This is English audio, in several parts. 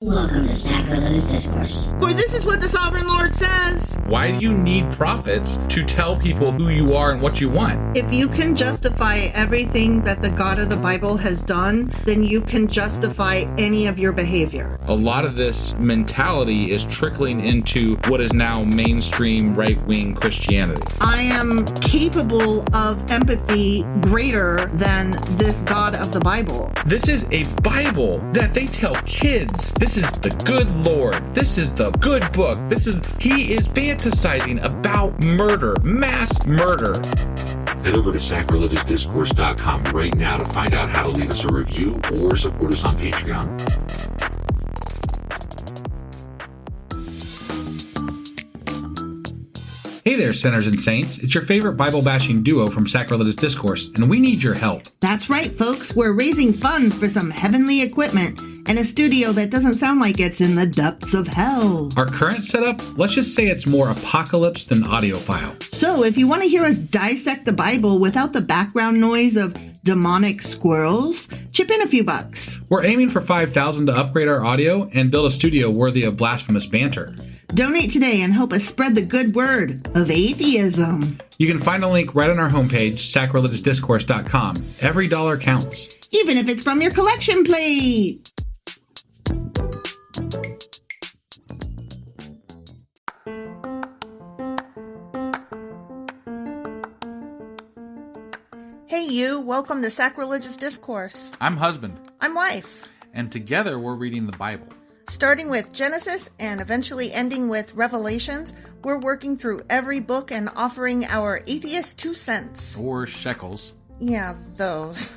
Welcome to Sacrilegious Discourse. For this is what the Sovereign Lord says. Why do you need prophets to tell people who you are and what you want? If you can justify everything that the God of the Bible has done, then you can justify any of your behavior. A lot of this mentality is trickling into what is now mainstream right-wing Christianity. I am capable of empathy greater than this God of the Bible. This is a Bible that they tell kids. This is the good Lord. This is the good book. He is fantasizing about murder, mass murder. Head over to sacrilegiousdiscourse.com right now to find out how to leave us a review or support us on Patreon. Hey there, sinners and saints. It's your favorite Bible-bashing duo from Sacrilegious Discourse, and we need your help. That's right, folks. We're raising funds for some heavenly equipment and a studio that doesn't sound like it's in the depths of hell. Our current setup, let's just say it's more apocalypse than audiophile. So if you want to hear us dissect the Bible without the background noise of demonic squirrels, chip in a few bucks. We're aiming for $5,000 to upgrade our audio and build a studio worthy of blasphemous banter. Donate today and help us spread the good word of atheism. You can find a link right on our homepage, sacrilegiousdiscourse.com. Every dollar counts. Even if it's from your collection plate. Hey you, welcome to Sacrilegious Discourse. I'm husband. I'm wife. And together we're reading the Bible. Starting with Genesis and eventually ending with Revelations, we're working through every book and offering our atheist 2 cents. Or shekels. Yeah, those.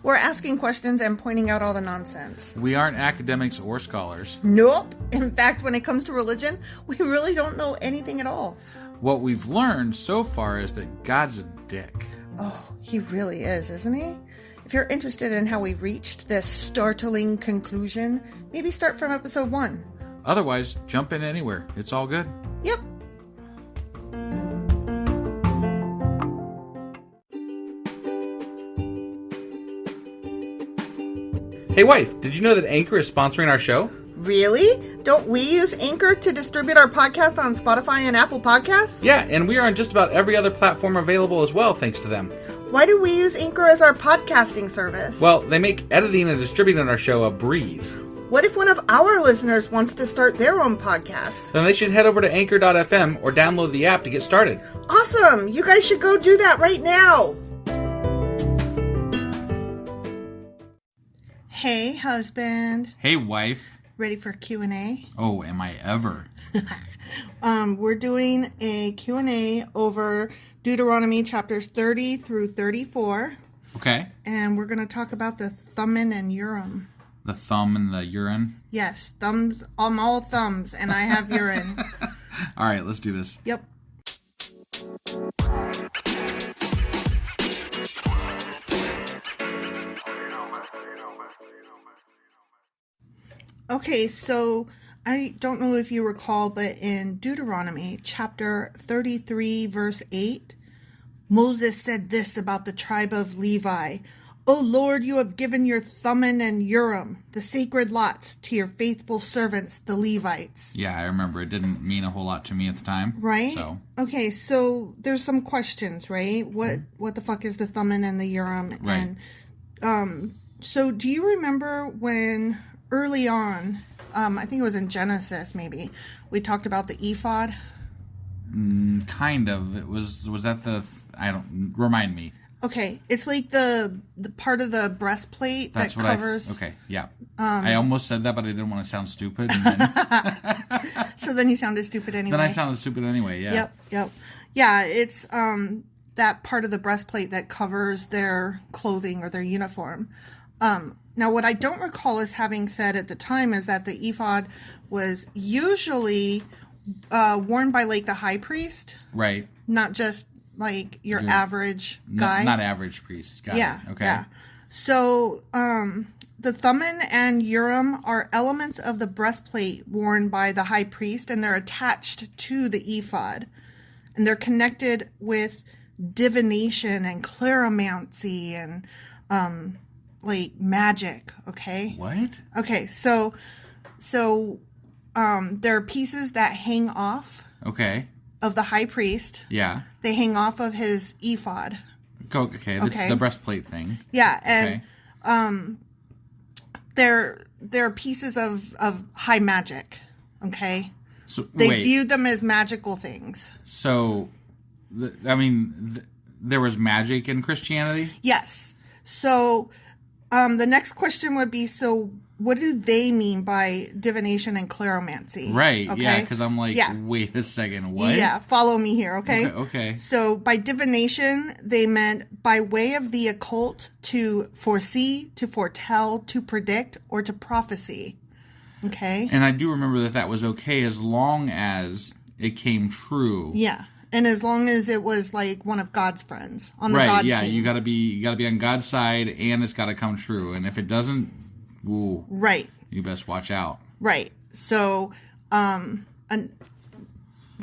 We're asking questions and pointing out all the nonsense. We aren't academics or scholars. Nope. In fact, when it comes to religion, we really don't know anything at all. What we've learned so far is that God's a dick. Oh, he really is, isn't he? If you're interested in how we reached this startling conclusion, maybe start from episode 1. Otherwise, jump in anywhere. It's all good. Yep. Hey wife, did you know that Anchor is sponsoring our show? Really? Don't we use Anchor to distribute our podcast on Spotify and Apple Podcasts? Yeah, and we are on just about every other platform available as well, thanks to them. Why do we use Anchor as our podcasting service? Well, they make editing and distributing our show a breeze. What if one of our listeners wants to start their own podcast? Then they should head over to anchor.fm or download the app to get started. Awesome! You guys should go do that right now! Hey, husband. Hey, wife. Ready for Q&A? Oh, am I ever? We're doing a Q&A over Deuteronomy chapters 30 through 34. Okay. And we're going to talk about the Thummim and Urim. The thumb and the urine? Yes, thumbs. I'm all thumbs, and I have urine. All right, let's do this. Yep. Okay, so I don't know if you recall, but in Deuteronomy chapter 33, verse 8, Moses said this about the tribe of Levi. O Lord, you have given your Thummim and Urim, the sacred lots, to your faithful servants, the Levites. Yeah, I remember. It didn't mean a whole lot to me at the time. Right? So. Okay, so there's some questions, right? What the fuck is the Thummim and the Urim? Right. And so do you remember when early on, I think it was in Genesis maybe, we talked about the ephod? Kind of. It was that remind me. Okay, it's like the part of the breastplate that covers. Okay, yeah. I almost said that, but I didn't want to sound stupid. And then, so then you sounded stupid anyway. Then I sounded stupid anyway, yeah. Yep. Yeah, it's that part of the breastplate that covers their clothing or their uniform. Now, what I don't recall as having said at the time is that the ephod was usually worn by, like, the high priest. Right. Not just, like, your average guy. Not average priest. Got it. Okay. Yeah. So, the Thummim and Urim are elements of the breastplate worn by the high priest, and they're attached to the ephod. And they're connected with divination and clairvoyancy and like magic, okay? What? Okay, so So there are pieces that hang off Okay. of the high priest. Yeah. They hang off of his ephod. Okay. The breastplate thing. Yeah, and they're pieces of high magic. Okay, So they viewed them as magical things. So, there was magic in Christianity? Yes. So, the next question would be: so, what do they mean by divination and cleromancy? Right. Okay? Yeah. Because I'm like, wait a second. What? Yeah. Follow me here. Okay. So, by divination, they meant by way of the occult to foresee, to foretell, to predict, or to prophecy. Okay. And I do remember that was okay as long as it came true. Yeah. And as long as it was like one of God's friends on the God team. You gotta be on God's side, and it's gotta come true. And if it doesn't, right, you best watch out. Right. So, the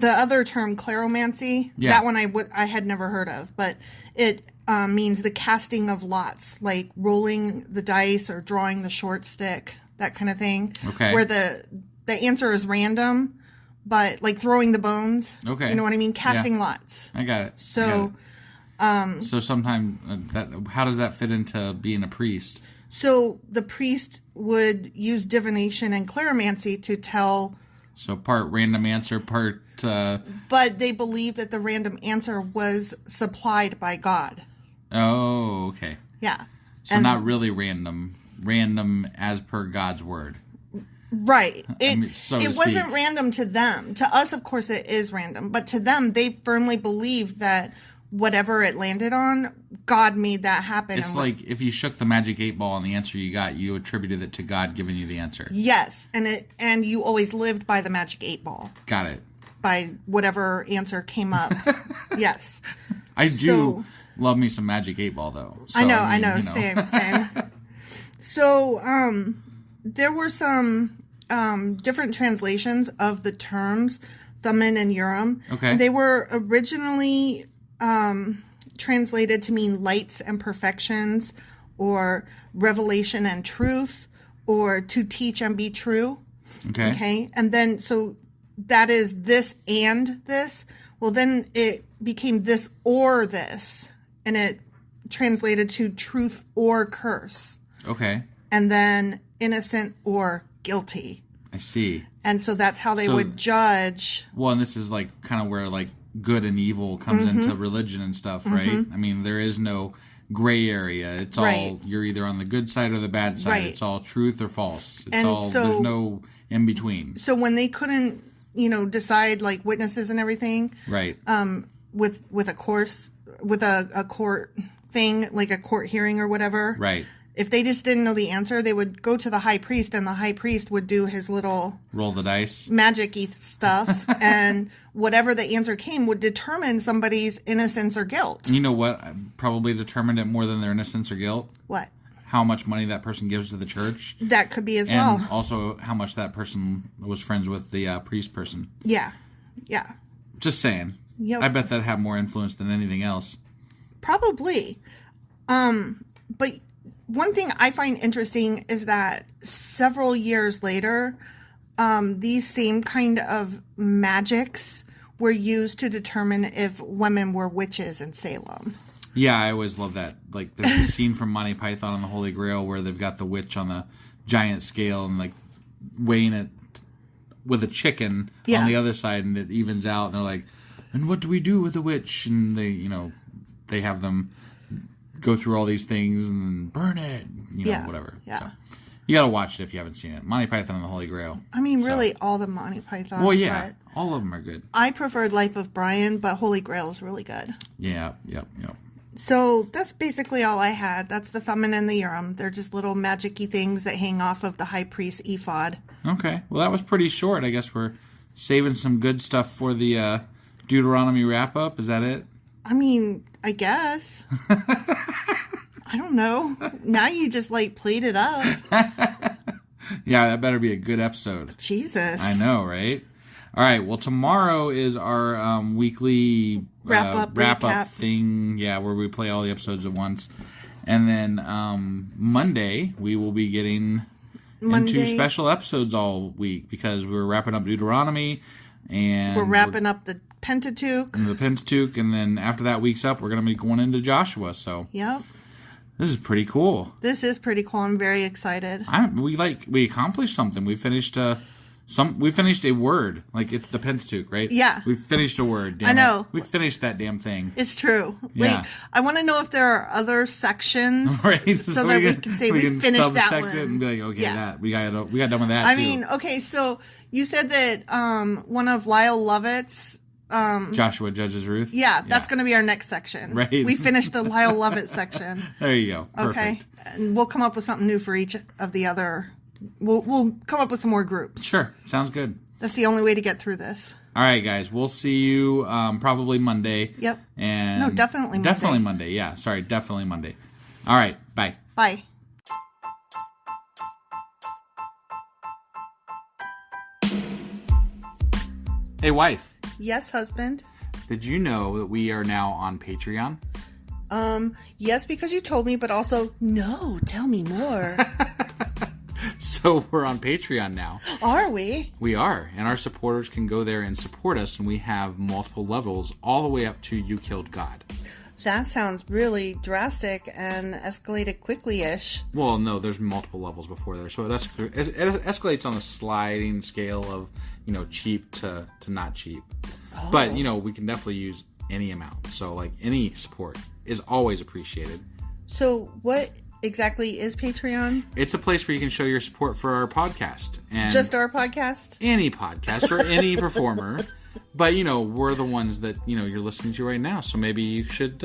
other term, cleromancy, that one I had never heard of, but it means the casting of lots, like rolling the dice or drawing the short stick, that kind of thing. Okay. Where the answer is random. But like throwing the bones, okay, you know what I mean? Casting lots. I got it. So, so sometimes how does that fit into being a priest? So the priest would use divination and cleromancy to tell. So part random answer, part. But they believed that the random answer was supplied by God. Oh, okay. Yeah. So not really random as per God's word. Right. It speak. wasn't random to them. To us, of course, it is random. But to them, they firmly believe that whatever it landed on, God made that happen. It's like if you shook the magic 8 ball and the answer you got, you attributed it to God giving you the answer. Yes. And you always lived by the magic 8 ball. Got it. By whatever answer came up. Yes. I do love me some magic 8 ball, though. So, I know. Same. So, there were some different translations of the terms Thummim and Urim. Okay. They were originally translated to mean lights and perfections, or revelation and truth, or to teach and be true. Okay. And then, so that is this and this. Well, then it became this or this, and it translated to truth or curse. Okay. And then innocent or guilty. I see. And so that's how they would judge. Well, and this is like kind of where like good and evil comes into religion and stuff, right? I mean, there is no gray area. It's all, you're either on the good side or the bad side. Right. It's all truth or false. There's no in between. So when they couldn't, decide like witnesses and everything. Right. With a court thing, like a court hearing or whatever. Right. If they just didn't know the answer, they would go to the high priest, and the high priest would do his little roll the dice, magic-y stuff, and whatever the answer came would determine somebody's innocence or guilt. You know what? Probably determined it more than their innocence or guilt. What? How much money that person gives to the church. That could be as well. And also how much that person was friends with the priest person. Yeah. Just saying. Yep. I bet that had more influence than anything else. Probably. But one thing I find interesting is that several years later, these same kind of magics were used to determine if women were witches in Salem. Yeah, I always love that. Like, there's a scene from Monty Python and the Holy Grail where they've got the witch on the giant scale and, like, weighing it with a chicken on the other side, and it evens out. And they're like, and what do we do with the witch? And they have them go through all these things and burn it, whatever. Yeah. So, you got to watch it if you haven't seen it. Monty Python and the Holy Grail. I mean, really, all the Monty Pythons. Well, yeah, all of them are good. I preferred Life of Brian, but Holy Grail is really good. Yeah, yep. So that's basically all I had. That's the Thummim and the Urim. They're just little magic-y things that hang off of the high priest's ephod. Okay. Well, that was pretty short. I guess we're saving some good stuff for the Deuteronomy wrap-up. Is that it? I mean, I guess. I don't know. Now you just, played it up. Yeah, that better be a good episode. Jesus. I know, right? All right. Well, tomorrow is our weekly wrap-up thing. Yeah, where we play all the episodes at once. And then Monday, we will be getting into special episodes all week because we're wrapping up Deuteronomy and we're wrapping up the Pentateuch. And then after that week's up, we're going to be going into Joshua. So yep. This is pretty cool. This is pretty cool. I'm very excited. We accomplished something. We finished a word, like it's the Pentateuch, right? Yeah. We finished a word. I know. We finished that damn thing. It's true. Yeah. Like, I want to know if there are other sections, right? so that we can say we finished that one. It and be like, okay, yeah. we got done with that. I mean, okay, so you said that one of Lyle Lovett's Joshua judges Ruth. Yeah, that's going to be our next section. Right. We finished the Lyle Lovett section. There you go. Perfect. Okay, and we'll come up with something new for each of the other. We'll come up with some more groups. Sure, sounds good. That's the only way to get through this. All right, guys. We'll see you probably Monday. Yep. And no, definitely Monday. Definitely Monday. Yeah. Sorry, definitely Monday. All right. Bye. Bye. Hey, wife. Yes, husband. Did you know that we are now on Patreon? Yes, because you told me, but also, no, tell me more. So we're on Patreon now. Are we? We are. And our supporters can go there and support us, and we have multiple levels all the way up to You Killed God. That sounds really drastic and escalated quickly-ish. Well, no, there's multiple levels before there. So it escalates on a sliding scale of, cheap to not cheap. Oh. But, we can definitely use any amount. So, any support is always appreciated. So what exactly is Patreon? It's a place where you can show your support for our podcast. And just our podcast? Any podcast or any performer. But, we're the ones that, you're listening to right now. So maybe you should,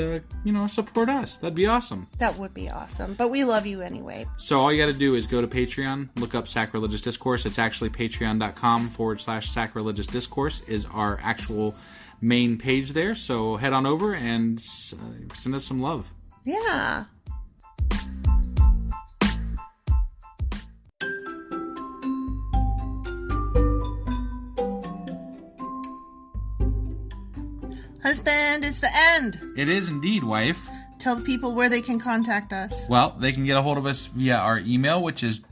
support us. That'd be awesome. That would be awesome. But we love you anyway. So all you got to do is go to Patreon, look up Sacrilegious Discourse. It's actually patreon.com/sacrilegious discourse is our actual main page there. So head on over and send us some love. Yeah. Husband, it's the end. It is indeed, wife. Tell the people where they can contact us. Well, they can get a hold of us via our email, which is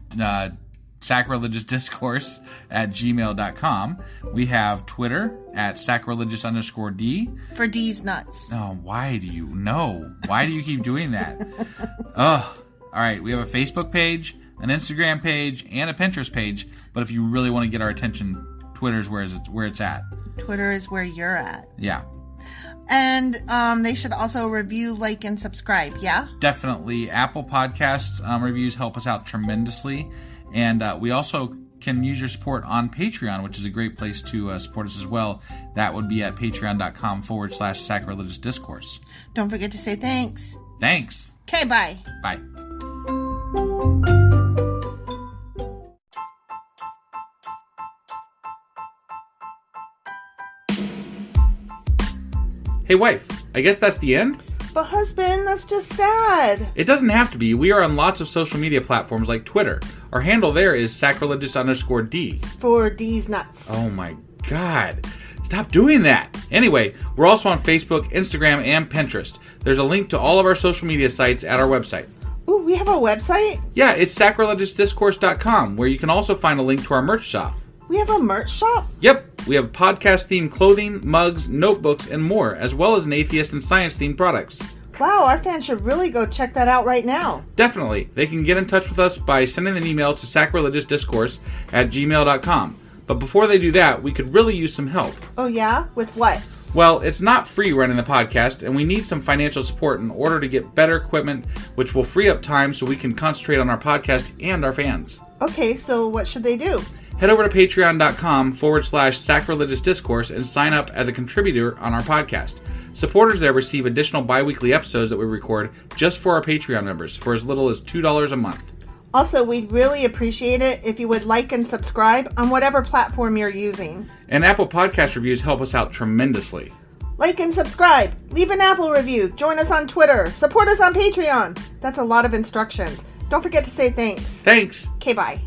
sacrilegiousdiscourse@gmail.com. We have Twitter at sacrilegious_D. For D's nuts. Oh, why do you know? Why do you keep doing that? Ugh. All right, we have a Facebook page, an Instagram page, and a Pinterest page. But if you really want to get our attention, Twitter's where it's at. Twitter is where you're at. Yeah. And they should also review, like, and subscribe, yeah? Definitely. Apple Podcasts reviews help us out tremendously. And we also can use your support on Patreon, which is a great place to support us as well. That would be at patreon.com/sacrilegious discourse. Don't forget to say thanks. Thanks. Okay, bye. Bye. Hey, wife, I guess that's the end? But husband, that's just sad. It doesn't have to be. We are on lots of social media platforms like Twitter. Our handle there is sacrilegious_D. For D's nuts. Oh my God. Stop doing that. Anyway, we're also on Facebook, Instagram, and Pinterest. There's a link to all of our social media sites at our website. Ooh, we have a website? Yeah, it's sacrilegiousdiscourse.com, where you can also find a link to our merch shop. We have a merch shop? Yep, we have podcast-themed clothing, mugs, notebooks, and more, as well as an atheist and science-themed products. Wow, our fans should really go check that out right now. Definitely. They can get in touch with us by sending an email to sacrilegiousdiscourse@gmail.com. But before they do that, we could really use some help. Oh yeah? With what? Well, it's not free running the podcast, and we need some financial support in order to get better equipment, which will free up time so we can concentrate on our podcast and our fans. Okay, so what should they do? Head over to patreon.com/sacrilegious discourse and sign up as a contributor on our podcast. Supporters there receive additional bi-weekly episodes that we record just for our Patreon members for as little as $2 a month. Also, we'd really appreciate it if you would like and subscribe on whatever platform you're using. And Apple Podcast reviews help us out tremendously. Like and subscribe. Leave an Apple review. Join us on Twitter. Support us on Patreon. That's a lot of instructions. Don't forget to say thanks. Thanks. Okay, bye.